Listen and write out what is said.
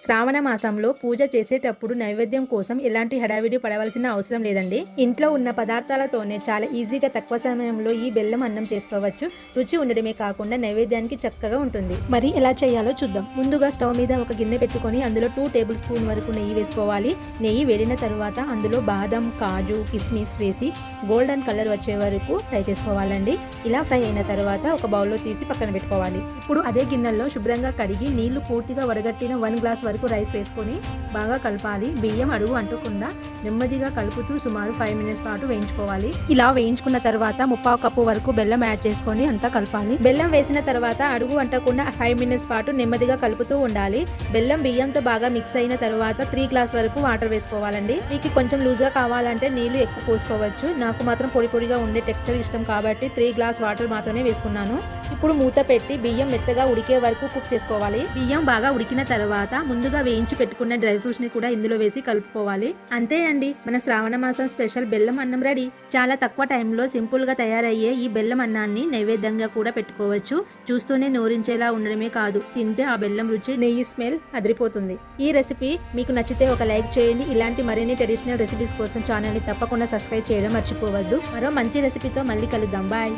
శ్రావణ మాసంలో పూజ చేసేటప్పుడు నైవేద్యం కోసం ఎలాంటి హడావిడి పడవలసిన అవసరం లేదండి. ఇంట్లో ఉన్న పదార్థాలతోనే చాలా ఈజీగా తక్కువ సమయంలో ఈ బెల్లం అన్నం చేసుకోవచ్చు. రుచి ఉండడమే కాకుండా నైవేద్యానికి చక్కగా ఉంటుంది. మరి ఎలా చేయాలో చూద్దాం. ముందుగా స్టవ్ మీద ఒక గిన్నె పెట్టుకొని అందులో 2 టేబుల్ స్పూన్ వరకు నెయ్యి వేసుకోవాలి. నెయ్యి వేడిన తర్వాత అందులో బాదం, కాజు, కిస్మిస్ వేసి గోల్డెన్ కలర్ వచ్చే వరకు ఫ్రై చేసుకోవాలండి. ఇలా ఫ్రై అయిన తర్వాత ఒక బౌల్లో తీసి పక్కన పెట్టుకోవాలి. ఇప్పుడు అదే గిన్నెలో శుభ్రంగా కడిగి నీళ్లు పూర్తిగా వడగట్టిన 1 గ్లాస్ వరకు రైస్ వేసుకొని బాగా కలపాలి. బియ్యం అడుగు అంటకుండా నెమ్మదిగా కలుపుతూ సుమారు 5 మినిట్స్ పాటు వేయించుకోవాలి. ఇలా వేయించుకున్న తర్వాత 1/2 కప్పు వరకు బెల్లం యాడ్ చేసుకొని అంతా కలపాలి. బెల్లం వేసిన తర్వాత అడుగు అంటకుండా 5 మినిట్స్ పాటు నెమ్మదిగా కలుపుతూ ఉండాలి. బెల్లం బియ్యంతో బాగా మిక్స్ అయిన తర్వాత 3 గ్లాస్ వరకు వాటర్ వేసుకోవాలండి. మీకు కొంచెం లూజ్గా కావాలంటే నీళ్లు ఎక్కువ పోసుకోవచ్చు. నాకు మాత్రం పొడి పొడిగా ఉండే టెక్స్చర్ ఇష్టం కాబట్టి 3 గ్లాస్ వాటర్ మాత్రమే వేసుకున్నాను. ఇప్పుడు మూత పెట్టి బియ్యం మెత్తగా ఉడికే వరకు కుక్ చేసుకోవాలి. బియ్యం బాగా ఉడికిన తర్వాత ముందుగా వేయించి పెట్టుకున్న డ్రై ఫ్రూట్స్ ని కూడా ఇందులో వేసి కలుపుకోవాలి. అంతే అండి, మన శ్రావణ మాసం స్పెషల్ బెల్లం అన్నం రెడీ. చాలా తక్కువ టైంలో సింపుల్ గా తయారయ్యే ఈ బెల్లం అన్నాన్ని నైవేద్యంగా కూడా పెట్టుకోవచ్చు. చూస్తూనే నోరించేలా ఉండడమే కాదు, తింటే ఆ బెల్లం రుచి, నెయ్యి స్మెల్ అదిరిపోతుంది. ఈ రెసిపీ మీకు నచ్చితే ఒక లైక్ చేయండి. ఇలాంటి మరిన్ని ట్రెడిషనల్ రెసిపీస్ కోసం ఛానల్ ని తప్పకుండా సబ్స్క్రైబ్ చేయడం మర్చిపోవద్దు. మరో మంచి రెసిపీతో మళ్ళీ కలుద్దాం. బాయ్.